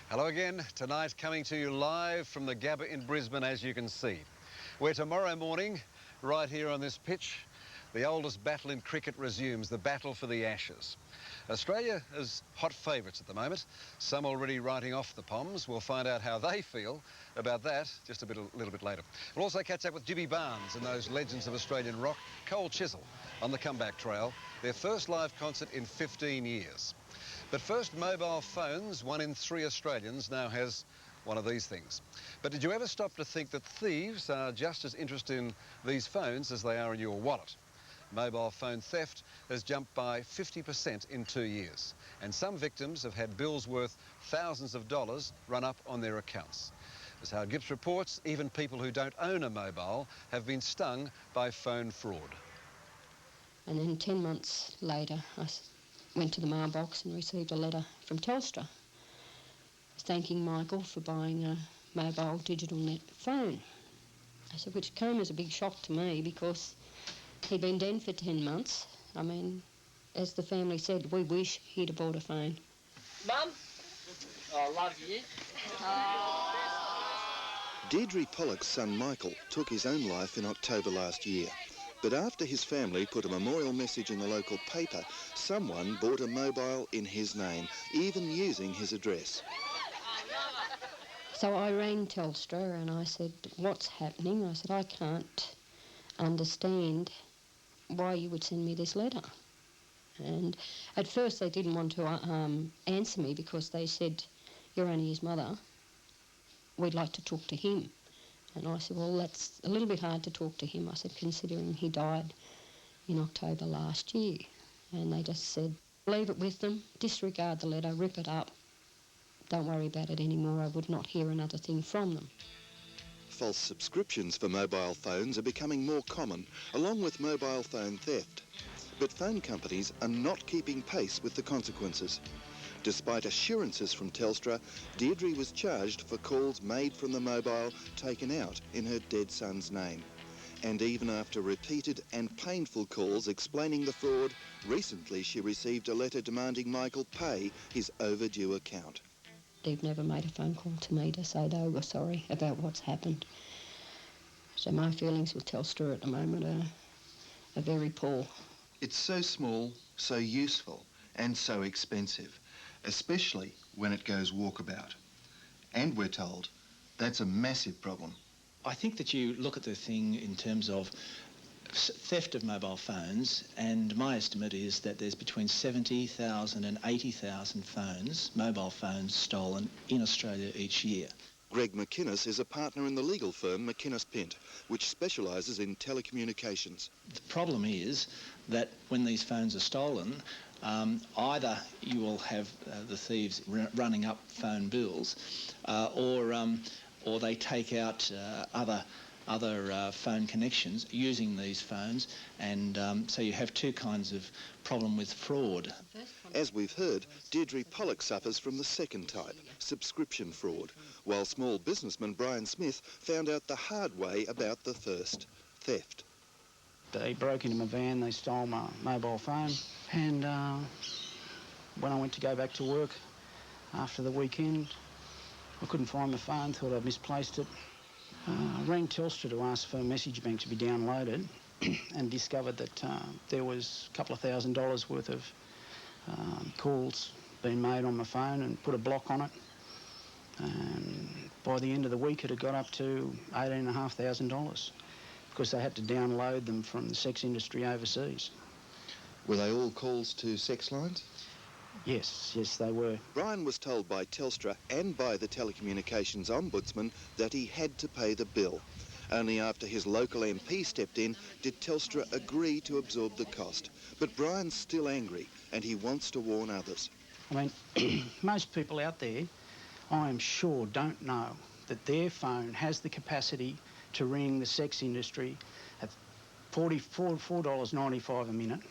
Hello again. Tonight coming to you live from the Gabba in Brisbane, as you can see. Where tomorrow morning, right here on this pitch, the oldest battle in cricket resumes, the battle for the Ashes. Australia is hot favourites at the moment, some already writing off the Poms. We'll find out how they feel about that just a little bit later. We'll also catch up with Jimmy Barnes and those legends of Australian rock, Chisel, on the comeback trail, their first live concert in 15 years. But first, mobile phones. 1 in 3 Australians now has one of these things. But did you ever stop to think that thieves are just as interested in these phones as they are in your wallet? Mobile phone theft has jumped by 50% in 2 years, and some victims have had bills worth thousands of dollars run up on their accounts. As Howard Gibbs reports, even people who don't own a mobile have been stung by phone fraud. And then 10 months later, I went to the mailbox and received a letter from Telstra thanking Michael for buying a mobile digital net phone. Which came as a big shock to me because he'd been dead for 10 months. I mean, as the family said, we wish he'd have bought a phone. Mum, I love you. Deirdre Pollock's son Michael took his own life in October last year. But after his family put a memorial message in the local paper, someone bought a mobile in his name, even using his address. So I rang Telstra and I said, what's happening? I said, I can't understand why you would send me this letter. And at first they didn't want to answer me because they said, you're only his mother. We'd like to talk to him. And I said, well, that's a little bit hard to talk to him. I said, considering he died in October last year. And they just said, leave it with them, disregard the letter, rip it up. Don't worry about it anymore. I would not hear another thing from them. False subscriptions for mobile phones are becoming more common, along with mobile phone theft. But phone companies are not keeping pace with the consequences. Despite assurances from Telstra, Deirdre was charged for calls made from the mobile taken out in her dead son's name. And even after repeated and painful calls explaining the fraud, recently she received a letter demanding Michael pay his overdue account. They've never made a phone call to me to say they were sorry about what's happened. So my feelings with Telstra at the moment are very poor. It's so small, so useful and so expensive, especially when it goes walkabout. And we're told that's a massive problem. I think that you look at the thing in terms of theft of mobile phones, and my estimate is that there's between 70,000 and 80,000 phones, mobile phones, stolen in Australia each year. Greg McInnes is a partner in the legal firm McInnes Pint, which specialises in telecommunications. The problem is that when these phones are stolen, either you will have the thieves running up phone bills, or they take out other phone connections using these phones, and so you have two kinds of problem with fraud. As we've heard, Deirdre Pollock suffers from the second type, subscription fraud, while small businessman Brian Smith found out the hard way about the first, theft. They broke into my van, they stole my mobile phone, and when I went to go back to work after the weekend, I couldn't find my phone, thought I'd misplaced it. I rang Telstra to ask for a message bank to be downloaded and discovered that there was a couple of $1,000 worth of calls being made on my phone, and put a block on it. And by the end of the week it had got up to $18,500 because they had to download them from the sex industry overseas. Were they all calls to sex lines? Yes, they were. Brian was told by Telstra and by the Telecommunications Ombudsman that he had to pay the bill. Only after his local MP stepped in did Telstra agree to absorb the cost. But Brian's still angry and he wants to warn others. I mean, most people out there, I am sure, don't know that their phone has the capacity to ring the sex industry at $4.95 a minute.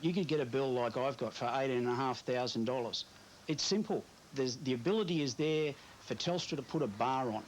You could get a bill like I've got for $18,500. It's simple. The ability is there for Telstra to put a bar on.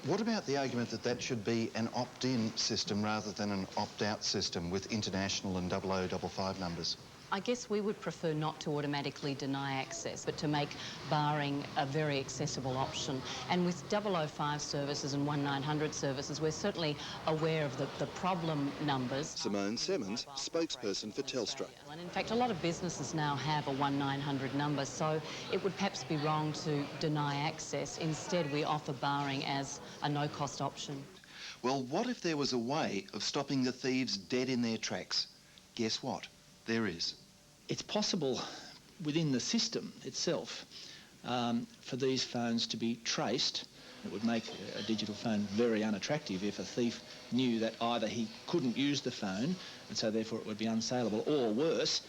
What about the argument that that should be an opt-in system rather than an opt-out system with international and 0055 numbers? I guess we would prefer not to automatically deny access, but to make barring a very accessible option. And with 005 services and 1900 services, we're certainly aware of the problem numbers. Simone Simmons, spokesperson for Telstra. And in fact, a lot of businesses now have a 1900 number, so it would perhaps be wrong to deny access. Instead, we offer barring as a no-cost option. Well, what if there was a way of stopping the thieves dead in their tracks? Guess what? There is. It's possible within the system itself for these phones to be traced. It would make a digital phone very unattractive if a thief knew that either he couldn't use the phone and so therefore it would be unsaleable, or worse,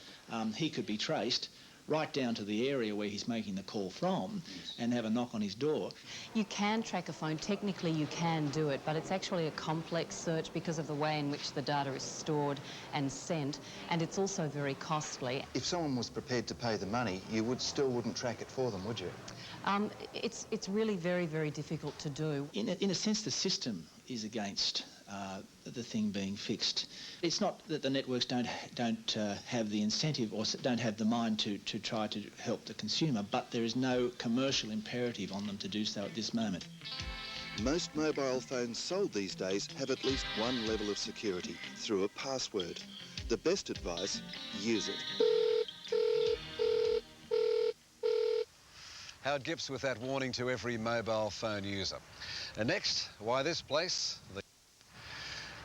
he could be traced right down to the area where he's making the call from and have a knock on his door. You can track a phone. Technically, you can do it, but it's actually a complex search because of the way in which the data is stored and sent, and it's also very costly. If someone was prepared to pay the money, you wouldn't track it for them, would you? It's really very, very difficult to do. In a sense, the system is against the thing being fixed. It's not that the networks don't have the incentive or don't have the mind to try to help the consumer, but there is no commercial imperative on them to do so at this moment. Most mobile phones sold these days have at least one level of security through a password. The best advice, use it. Howard Gibbs with that warning to every mobile phone user. And next, why this place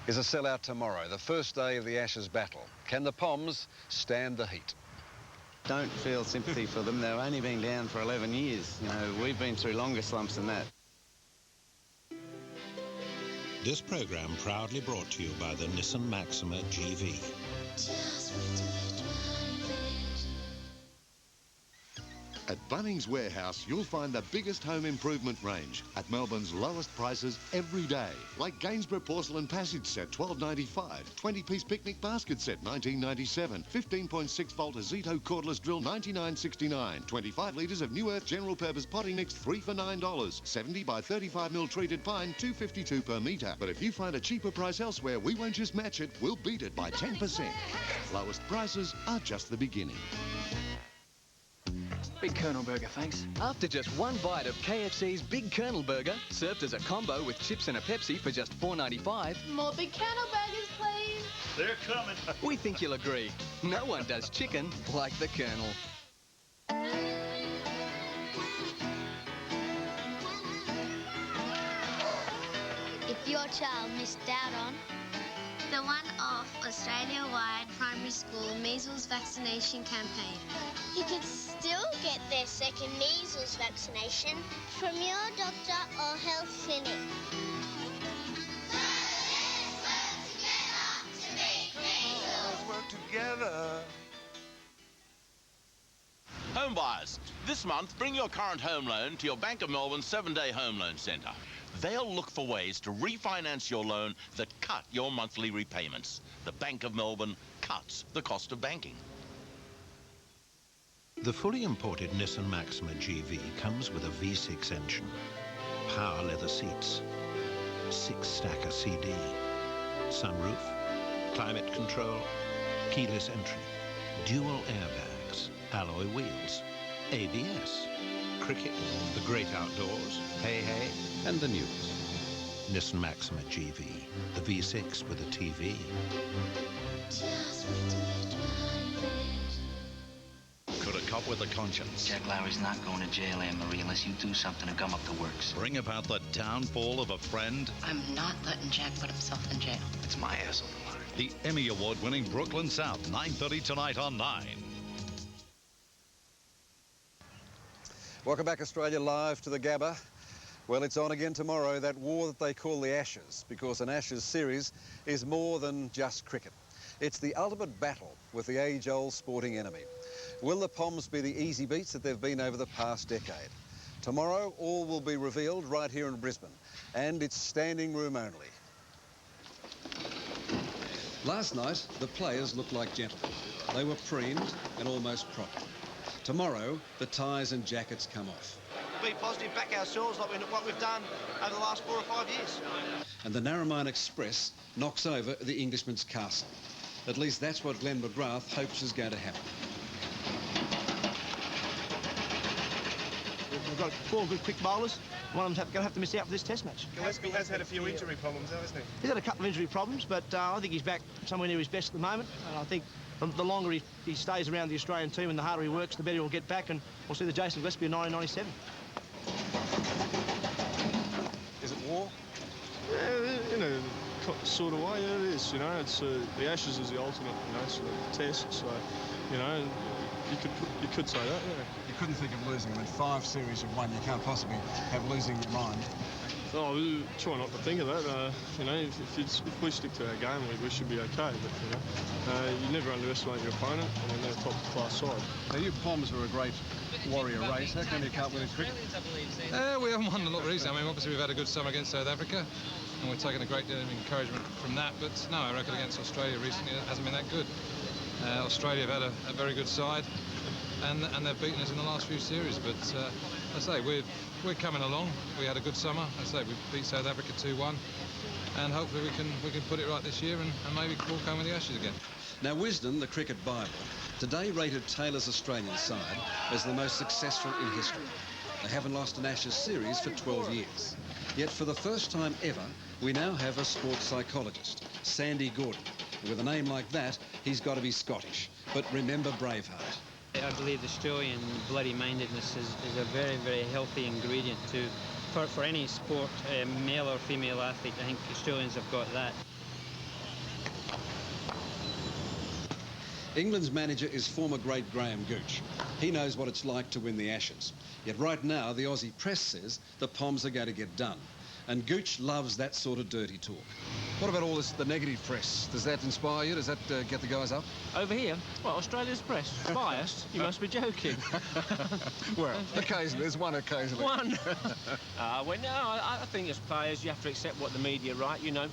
is a sellout tomorrow, the first day of the Ashes battle. Can the Poms stand the heat? Don't feel sympathy for them. They've only been down for 11 years. You know, we've been through longer slumps than that. This programme proudly brought to you by the Nissan Maxima GV. At Bunnings Warehouse, you'll find the biggest home improvement range at Melbourne's lowest prices every day. Like Gainsborough Porcelain Passage Set, $12.95. 20-piece picnic basket set, $19.97. 15.6-volt Azito cordless drill, $99.69. 25 litres of New Earth General Purpose Potting Mix, 3 for $9. 70 by 35mm treated pine, $2.52 per metre. But if you find a cheaper price elsewhere, we won't just match it, we'll beat it by 10%. Lowest prices are just the beginning. Big Colonel Burger, thanks. After just one bite of KFC's Big Colonel Burger, served as a combo with chips and a Pepsi for just $4.95. More Big Colonel Burgers, please. They're coming. We think you'll agree. No one does chicken like the Colonel. If your child missed out on the one-off Australia-wide primary school measles vaccination campaign, you can still get their second measles vaccination from your doctor or health clinic. Let's work together. Home buyers, this month bring your current home loan to your Bank of Melbourne 7-day home loan centre. They'll look for ways to refinance your loan that cut your monthly repayments. The Bank of Melbourne cuts the cost of banking. The fully imported Nissan Maxima GV comes with a V6 engine, power leather seats, 6-stacker CD, sunroof, climate control, keyless entry, dual airbags, alloy wheels, ABS, cricket, the great outdoors, hey hey, and the news. Nissan Maxima GV, the V6 with a TV. Could a cop with a conscience? Jack Lowry's not going to jail, Anne-Marie, unless you do something to gum up the works. Bring about the downfall of a friend? I'm not letting Jack put himself in jail. It's my ass on the line. The Emmy Award-winning Brooklyn South, 9:30 tonight on 9. Welcome back, Australia, live to the Gabba. Well, it's on again tomorrow, that war that they call the Ashes, because an Ashes series is more than just cricket. It's the ultimate battle with the age-old sporting enemy. Will the Poms be the easy beats that they've been over the past decade? Tomorrow, all will be revealed right here in Brisbane, and it's standing room only. Last night, the players looked like gentlemen. They were preened and almost proper. Tomorrow, the ties and jackets come off. Be positive, back ourselves like what we've done over the last 4 or 5 years. And the Narromine Express knocks over the Englishman's castle. At least that's what Glenn McGrath hopes is going to happen. We've got 4 good quick bowlers. One of them's going to have to miss out for this test match. Gillespie has had a few injury problems, hasn't he? He's had a couple of injury problems, but I think he's back somewhere near his best at the moment. And I think the longer he stays around the Australian team and the harder he works, the better he'll get back, and we'll see the Jason Gillespie of 1997. Is it war? In a sort of way, yeah, it is. You know, it's the Ashes is the ultimate, you know, sort of test. So, you know, you could say that, yeah. You couldn't think of losing. I mean, 5 series of 1. You can't possibly have losing your mind. Oh, we try not to think of that. You know, if we stick to our game, we should be okay. But you know, you never underestimate your opponent, and they're a top-class side. Now, you Poms were a great warrior race. How come you can't win in cricket? We haven't won a lot recently. I mean, obviously we've had a good summer against South Africa, and we're taking a great deal of encouragement from that. But no, our record against Australia recently hasn't been that good. Australia have had a very good side, and they've beaten us in the last few series. But I say we're coming along. We had a good summer. I say we beat South Africa 2-1, and hopefully we can put it right this year and maybe walk home with the Ashes again. Now, Wisden, the cricket Bible, today rated Taylor's Australian side as the most successful in history. They haven't lost an Ashes series for 12 years. Yet for the first time ever, we now have a sports psychologist, Sandy Gordon. With a name like that, he's got to be Scottish. But remember Braveheart. I believe Australian bloody mindedness is a very, very healthy ingredient for any sport, male or female athlete. I think Australians have got that. England's manager is former great Graham Gooch. He knows what it's like to win the Ashes. Yet right now, the Aussie press says the Poms are going to get done. And Gooch loves that sort of dirty talk. What about all the negative press? Does that inspire you? Does that get the guys up? Over here? Well, Australia's press. Biased? You must be joking. Well, occasionally. There's one occasionally. One? Well, no, I think as players, you have to accept what the media write, you know.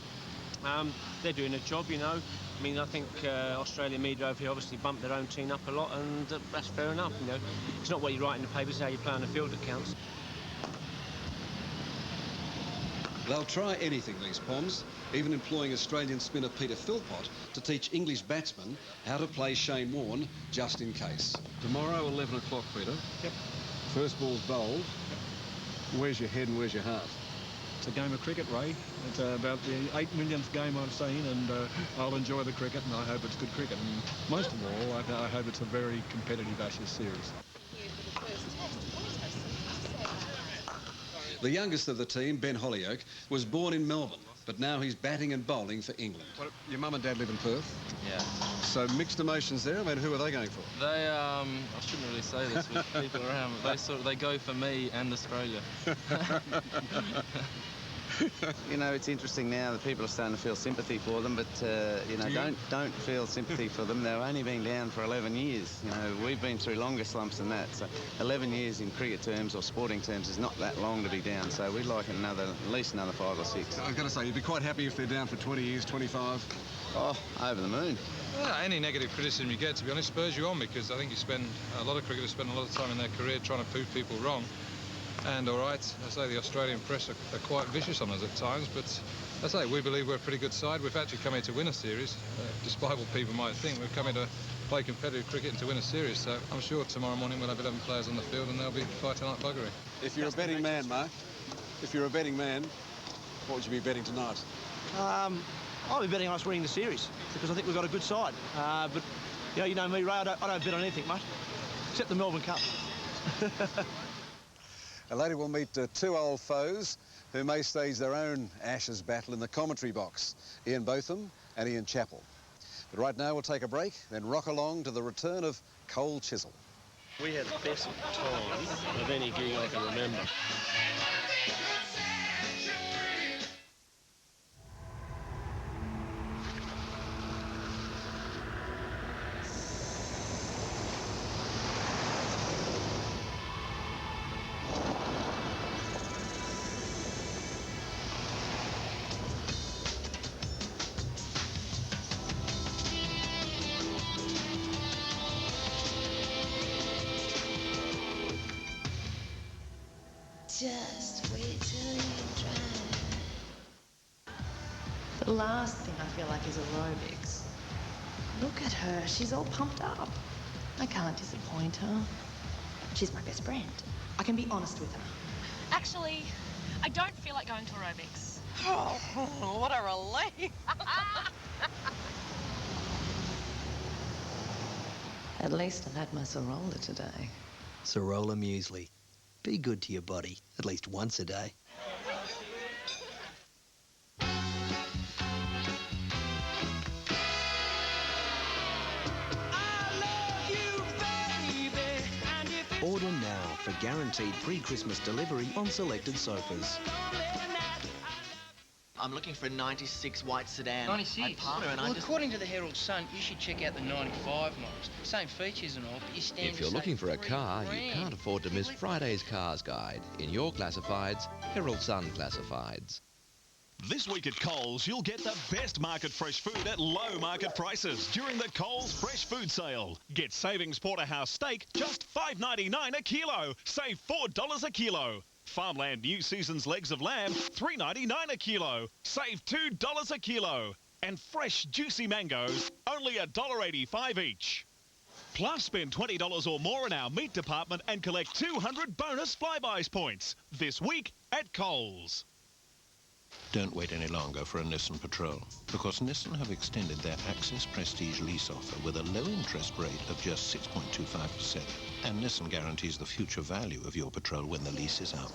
They're doing a job, you know. I mean, I think Australian media over here obviously bump their own team up a lot, and that's fair enough, you know. It's not what you write in the papers, it's how you play on the field that counts. They'll try anything, these Poms, even employing Australian spinner Peter Philpott to teach English batsmen how to play Shane Warne, just in case. Tomorrow, 11 o'clock, Peter. Yep. First ball's bowled. Where's your head and where's your heart? It's a game of cricket, Ray. It's about the 8 millionth game I've seen, and I'll enjoy the cricket, and I hope it's good cricket. And most of all, I hope it's a very competitive Ashes series. The youngest of the team, Ben Hollyoak, was born in Melbourne, but now he's batting and bowling for England. Your mum and dad live in Perth? Yeah. So mixed emotions there. I mean, who are they going for? They, I shouldn't really say this with people around, but they go for me and Australia. You know, it's interesting now that people are starting to feel sympathy for them, but, you know, don't feel sympathy for them. They've only been down for 11 years. You know, we've been through longer slumps than that. So 11 years in cricket terms or sporting terms is not that long to be down. So we'd like at least another 5 or 6. I was going to say, you'd be quite happy if they're down for 20 years, 25? Oh, over the moon. Well, any negative criticism you get, to be honest, spurs you on, because I think a lot of cricketers spend a lot of time in their career trying to prove people wrong. And all right, I say the Australian press are quite vicious on us at times, but I say we believe we're a pretty good side. We've actually come here to win a series, despite what people might think. We've come here to play competitive cricket and to win a series, so I'm sure tomorrow morning we'll have 11 players on the field and they'll be fighting like buggery. If you're a betting man, Mark, if you're a betting man, what would you be betting tonight? I'll be betting on us winning the series, because I think we've got a good side. But, you know me, Ray, I don't bet on anything, mate, except the Melbourne Cup. Later we'll meet 2 old foes who may stage their own Ashes battle in the commentary box, Ian Botham and Ian Chappell. But right now we'll take a break, then rock along to the return of Cole Chisel. We had the best time of any gig I can remember. Just wait till you try. The last thing I feel like is aerobics. Look at her. She's all pumped up. I can't disappoint her. She's my best friend. I can be honest with her. Actually, I don't feel like going to aerobics. Oh, what a relief. At least I've had my Sorolla today. Sorolla Muesli. Be good to your body, at least once a day. Order now for guaranteed pre-Christmas delivery on selected sofas. I'm looking for a 96 white sedan. 96? Well, according to the Herald Sun, you should check out the 95 models. Same features and all, but you stand If you're looking for a car, you can't afford to miss Friday's Cars Guide. In your classifieds, Herald Sun Classifieds. This week at Coles, you'll get the best market fresh food at low market prices during the Coles Fresh Food Sale. Get Savings Porterhouse steak, just $5.99 a kilo. Save $4 a kilo. Farmland New Season's legs of lamb, $3.99 a kilo. Save $2 a kilo. And fresh juicy mangoes, only $1.85 each. Plus, spend $20 or more in our meat department and collect 200 bonus Flybuys points. This week at Coles. Don't wait any longer for a Nissan Patrol, because Nissan have extended their Access Prestige lease offer with a low interest rate of just 6.25%. And Nissan guarantees the future value of your Patrol when the lease is up.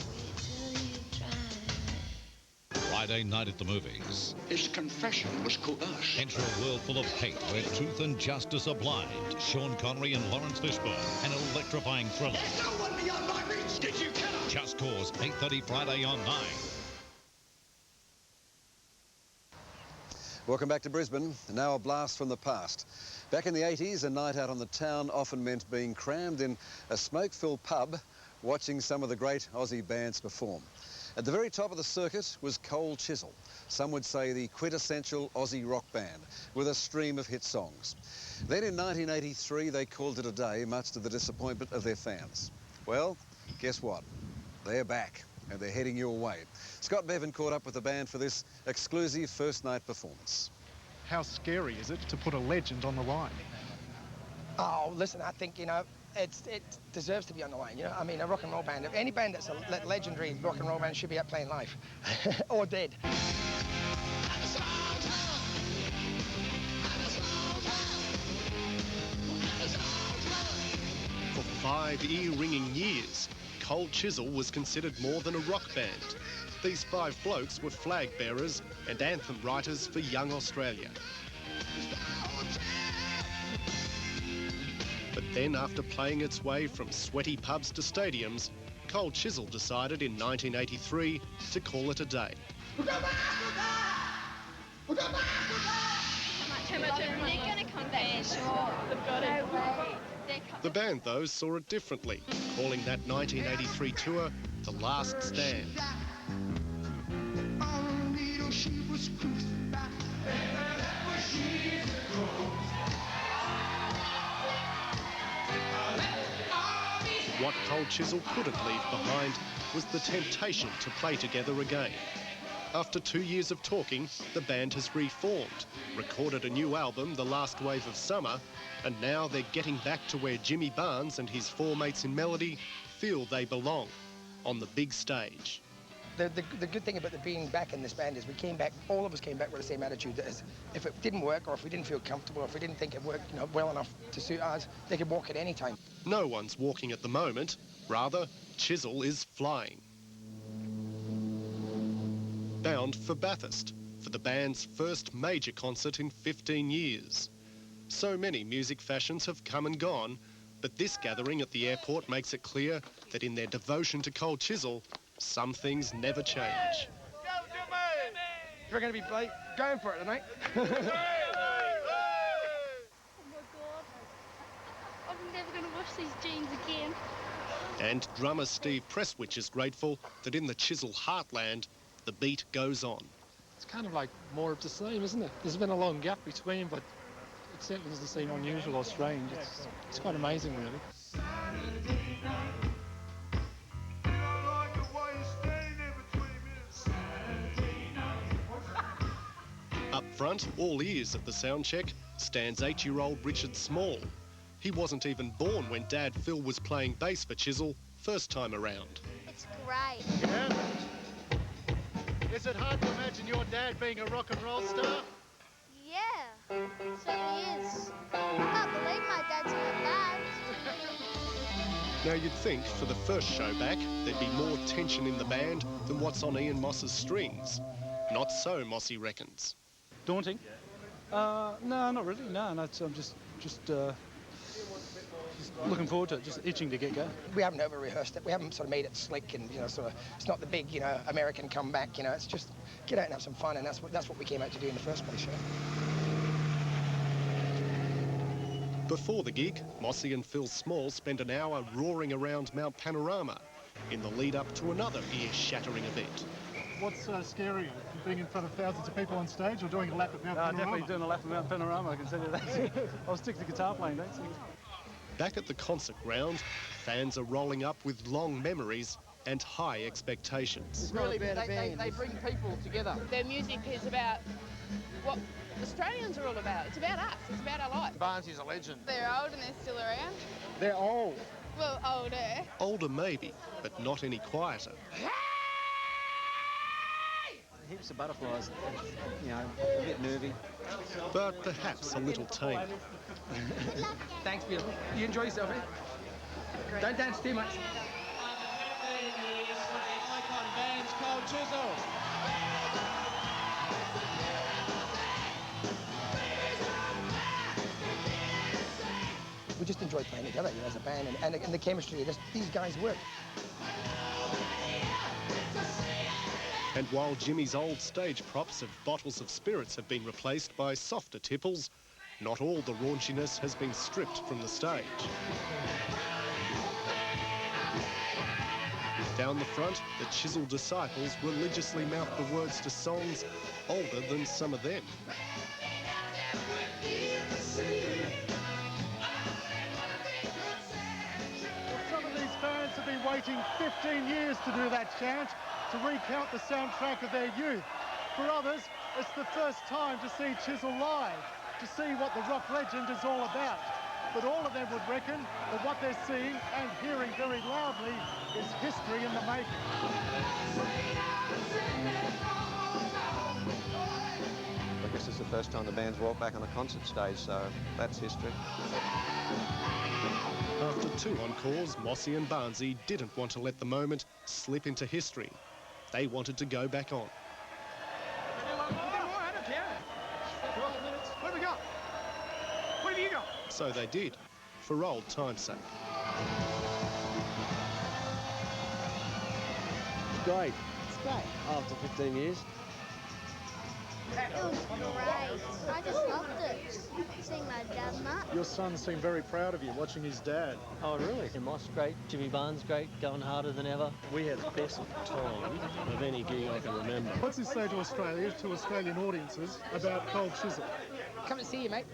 Friday night at the movies. His confession was coerced. Enter a world full of hate where truth and justice are blind. Sean Connery and Lawrence Fishburne. An electrifying thriller. There's no one beyond my reach. Did you kill him? Just Cause, 8:30 Friday on 9. Welcome back to Brisbane. Now a blast from the past. Back in the 80s, a night out on the town often meant being crammed in a smoke-filled pub watching some of the great Aussie bands perform. At the very top of the circuit was Chisel. Some would say the quintessential Aussie rock band with a stream of hit songs. Then in 1983, they called it a day, much to the disappointment of their fans. Well, guess what? They're back, and they're heading your way. Scott Bevan caught up with the band for this exclusive first night performance. How scary is it to put a legend on the line? Oh, listen, I think, you know, it deserves to be on the line, you know. I mean, a rock and roll band, any band that's a legendary rock and roll band should be up playing live or dead. For 5 ear-ringing years, Chisel was considered more than a rock band. These 5 blokes were flag bearers and anthem writers for young Australia. But then, after playing its way from sweaty pubs to stadiums, Chisel decided in 1983 to call it a day. The band, though, saw it differently, calling that 1983 tour the Last Stand. What Chisel couldn't leave behind was the temptation to play together again. After 2 years of talking, the band has reformed, recorded a new album, The Last Wave of Summer, and now they're getting back to where Jimmy Barnes and his 4 mates in Melody feel they belong, on the big stage. The good thing about being back in this band is we came back, all of us came back with the same attitude as if it didn't work or if we didn't feel comfortable or if we didn't think it worked, you know, well enough to suit us, they could walk at any time. No one's walking at the moment. Rather, Chisel is flying. Bound for Bathurst, for the band's first major concert in 15 years. So many music fashions have come and gone, but this gathering at the airport makes it clear that in their devotion to Chisel, some things never change. We're going to be going for it tonight. Oh my God. I'm never going to wash these jeans again. And drummer Steve Presswich is grateful that in the Chisel heartland, the beat goes on. It's kind of like more of the same, isn't it? There's been a long gap between, but it certainly doesn't seem unusual or strange. It's quite amazing, really. Up front, all ears at the sound check, stands 8-year-old Richard Small. He wasn't even born when Dad Phil was playing bass for Chisel first time around. It's great. Yeah. Is it hard to imagine your dad being a rock and roll star? Yeah, certainly is. I can't believe my dad's in a band. Now you'd think for the first show back there'd be more tension in the band than what's on Ian Moss's strings. Not so, Mossy reckons. Daunting? No, not really. No, it's, I'm just looking forward to it, just itching to get going. We haven't over-rehearsed it. We haven't sort of made it slick and, you know, sort of, it's not the big, you know, American comeback, you know, it's just get out and have some fun, and that's what we came out to do in the first place, you know. Before the gig, Mossy and Phil Small spent an hour roaring around Mount Panorama in the lead up to another ear-shattering event. What's scarier, being in front of thousands of people on stage or doing a lap at Mount Panorama? Definitely doing a lap at Mount Panorama, I can tell you that. I'll stick to guitar playing, thanks. Back at the concert ground, fans are rolling up with long memories and high expectations. Really, they bring people together. Their music is about what Australians are all about. It's about us. It's about our life. Barnsy's a legend. They're old and they're still around. They're old. Well, older. Older maybe, but not any quieter. Heaps of butterflies, you know, a bit nervy. But perhaps a little tame. Thanks, Bill. You enjoy yourself, eh? Don't dance too much. Icon bands called Chisel. We just enjoy playing together, you know, as a band, and the chemistry, these guys work. And while Jimmy's old stage props of bottles of spirits have been replaced by softer tipples, not all the raunchiness has been stripped from the stage. Down the front, the Chisel disciples religiously mouth the words to songs older than some of them. Some of these fans have been waiting 15 years to do that chant, to recount the soundtrack of their youth. For others, it's the first time to see Chisel live, to see what the rock legend is all about. But all of them would reckon that what they're seeing and hearing very loudly is history in the making. I guess it's the first time the band's walked back on a concert stage, so that's history. After 2 encores, Mossy and Barnsey didn't want to let the moment slip into history. They wanted to go back on. Where we go? Where do you go? So they did, for old time's sake. It's great. It's great. After 15 years. It was great. I just loved it. Seeing my dad and that. Your son seemed very proud of you, watching his dad. Oh, really? And Moss, great. Jimmy Barnes, great. Going harder than ever. We had the best time of any gig I can remember. What's he say to Australia, to Australian audiences, about Cold Chisel? Come to see you, mate.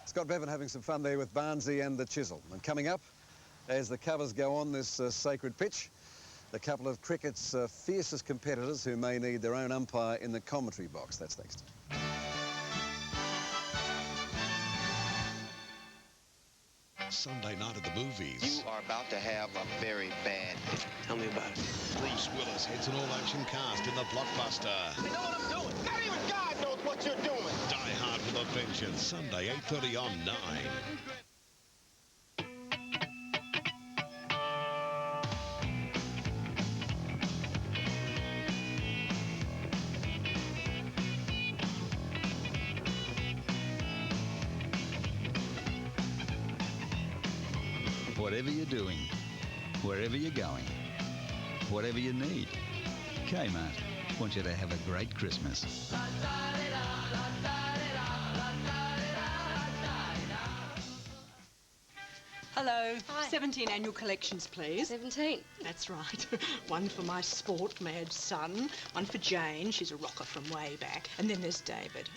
Scott Bevan having some fun there with Barnsey and the Chisel. And coming up, as the covers go on this sacred pitch, a couple of cricket's fiercest competitors who may need their own umpire in the commentary box. That's next. Sunday night at the movies. You are about to have a very bad day. Tell me about it. Bruce Willis heads an all-action cast in the blockbuster. I know what I'm doing. Not even God knows what you're doing. Die Hard with a Vengeance, Sunday 8:30 on 9. Whatever you're doing, wherever you're going, whatever you need, Kmart wants you to have a great Christmas. Hello. Hi. 17 annual collections, please. 17? That's right. One for my sport-mad son, one for Jane, she's a rocker from way back, and then there's David.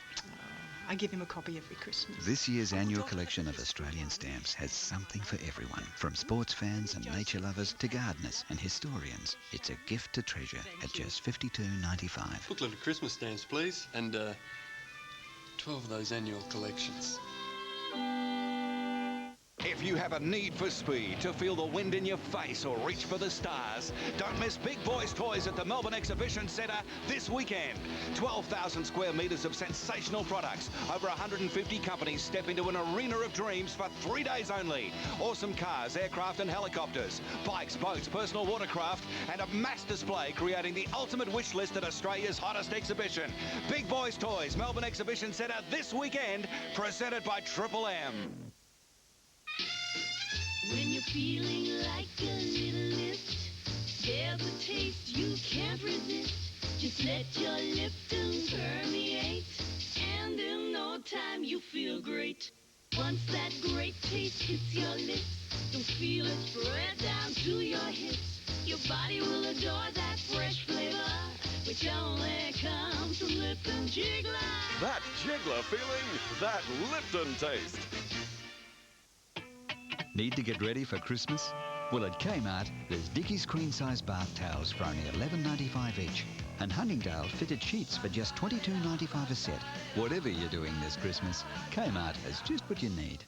I give him a copy every Christmas. This year's annual collection of Australian stamps has something for everyone, from sports fans and nature lovers to gardeners and historians. It's a gift to treasure at just $52.95. Booklet of Christmas stamps, please, and 12 of those annual collections. If you have a need for speed, to feel the wind in your face or reach for the stars, don't miss Big Boys Toys at the Melbourne Exhibition Centre this weekend. 12,000 square metres of sensational products. Over 150 companies step into an arena of dreams for 3 days only. Awesome cars, aircraft and helicopters, bikes, boats, personal watercraft, and a mass display creating the ultimate wish list at Australia's hottest exhibition. Big Boys Toys, Melbourne Exhibition Centre this weekend, presented by Triple M. When you're feeling like a little lift, there's a taste you can't resist. Just let your Lipton permeate, and in no time you feel great. Once that great taste hits your lips, you'll feel it spread down to your hips. Your body will adore that fresh flavor, which only comes from Lipton Jiggler. That Jiggler feeling, that Lipton taste. Need to get ready for Christmas? Well, at Kmart, there's Dickies queen-size bath towels for only $11.95 each, and Huntingdale fitted sheets for just $22.95 a set. Whatever you're doing this Christmas, Kmart has just what you need.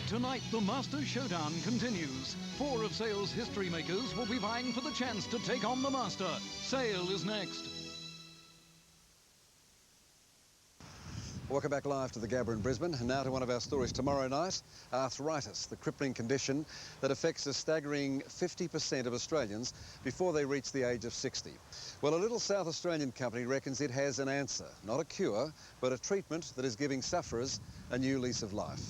Tonight, the Master Showdown continues. 4 of Sale's history makers will be vying for the chance to take on the Master. Sale is next. Welcome back live to the Gabba in Brisbane, and now to one of our stories tomorrow night, arthritis, the crippling condition that affects a staggering 50% of Australians before they reach the age of 60. Well, a little South Australian company reckons it has an answer, not a cure, but a treatment that is giving sufferers a new lease of life.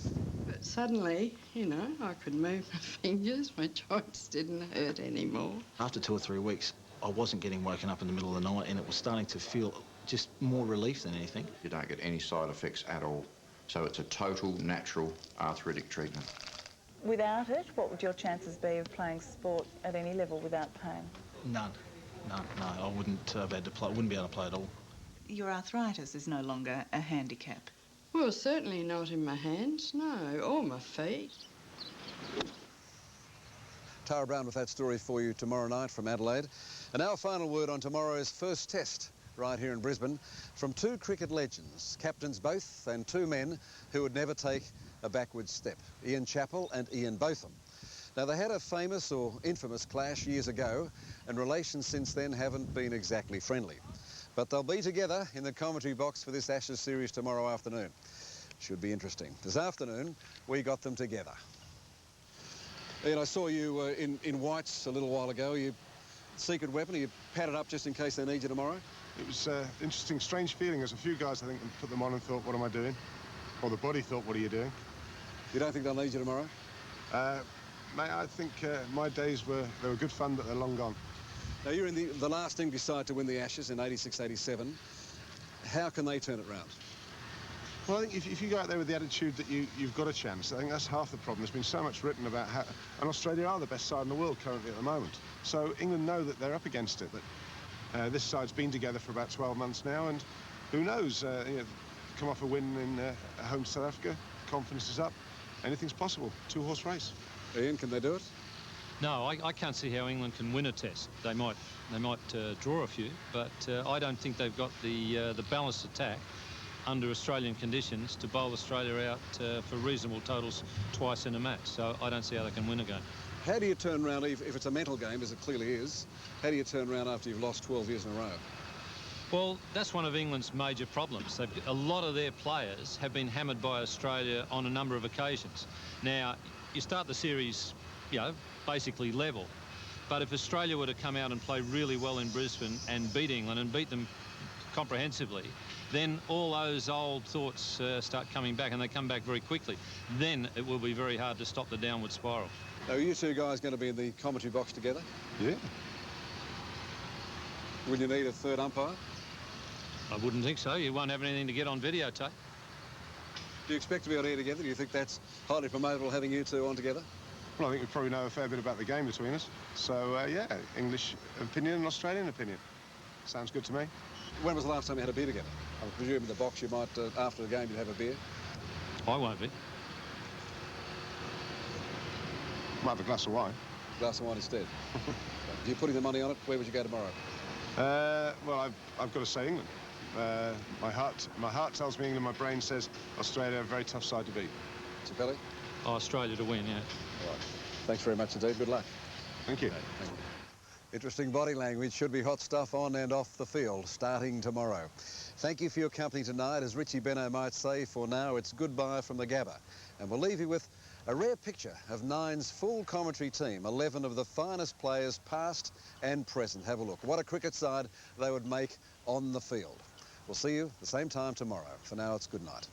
But suddenly, you know, I could move my fingers, my joints didn't hurt anymore. After 2 or 3 weeks, I wasn't getting woken up in the middle of the night, and it was starting to feel just more relief than anything. You don't get any side effects at all. So it's a total natural arthritic treatment. Without it, what would your chances be of playing sport at any level without pain? None. No, I wouldn't be able to play. Wouldn't be able to play at all. Your arthritis is no longer a handicap. Well, certainly not in my hands, no, or my feet. Tara Brown with that story for you tomorrow night from Adelaide. And our final word on tomorrow's first test right here in Brisbane from 2 cricket legends, captains both, and 2 men who would never take a backward step, Ian Chappell and Ian Botham. Now, they had a famous or infamous clash years ago, and relations since then haven't been exactly friendly. But they'll be together in the commentary box for this Ashes series tomorrow afternoon. Should be interesting. This afternoon, we got them together. Ian, I saw you in whites a little while ago. You secret weapon, are you padded up just in case they need you tomorrow? It was an interesting, strange feeling. There's a few guys, I think, put them on and thought, what am I doing? Or the body thought, what are you doing? You don't think they'll need you tomorrow? Mate, I think my days were good fun, but they're long gone. Now, you're in the last English side to win the Ashes in 86-87. How can they turn it round? Well, I think if you go out there with the attitude that you've got a chance, I think that's half the problem. There's been so much written about how... And Australia are the best side in the world currently at the moment. So England know that they're up against it, that this side's been together for about 12 months now, and who knows, you know, come off a win in at home to South Africa, confidence is up, anything's possible, 2-horse race. Ian, can they do it? No, I can't see how England can win a test. They might draw a few, but I don't think they've got the balanced attack under Australian conditions to bowl Australia out for reasonable totals twice in a match. So I don't see how they can win a game. How do you turn around, if it's a mental game, as it clearly is, how do you turn around after you've lost 12 years in a row? Well, that's one of England's major problems. A lot of their players have been hammered by Australia on a number of occasions. Now, you start the series, you know, basically level. But if Australia were to come out and play really well in Brisbane and beat England and beat them comprehensively, then all those old thoughts start coming back, and they come back very quickly. Then it will be very hard to stop the downward spiral. Now, are you 2 guys going to be in the commentary box together? Yeah. Would you need a 3rd umpire? I wouldn't think so. You won't have anything to get on videotape. Do you expect to be on air together? Do you think that's highly promotable, having you 2 on together? Well, I think we probably know a fair bit about the game between us. So, yeah, English opinion and Australian opinion. Sounds good to me. When was the last time you had a beer together? I presume in the box you might, after the game, you'd have a beer? I won't be. Might have a glass of wine. Glass of wine instead. If you're putting the money on it, where would you go tomorrow? Well, I've got to say England. My heart tells me England. My brain says Australia, a very tough side to beat. Cipelli? Oh, Australia to win, yeah. All right. Thanks very much indeed. Good luck. Thank you. Okay, thank you. Interesting body language. Should be hot stuff on and off the field starting tomorrow. Thank you for your company tonight. As Richie Benno might say, for now it's goodbye from the Gabba. And we'll leave you with a rare picture of Nine's full commentary team, 11 of the finest players past and present. Have a look. What a cricket side they would make on the field. We'll see you the same time tomorrow. For now, it's good night.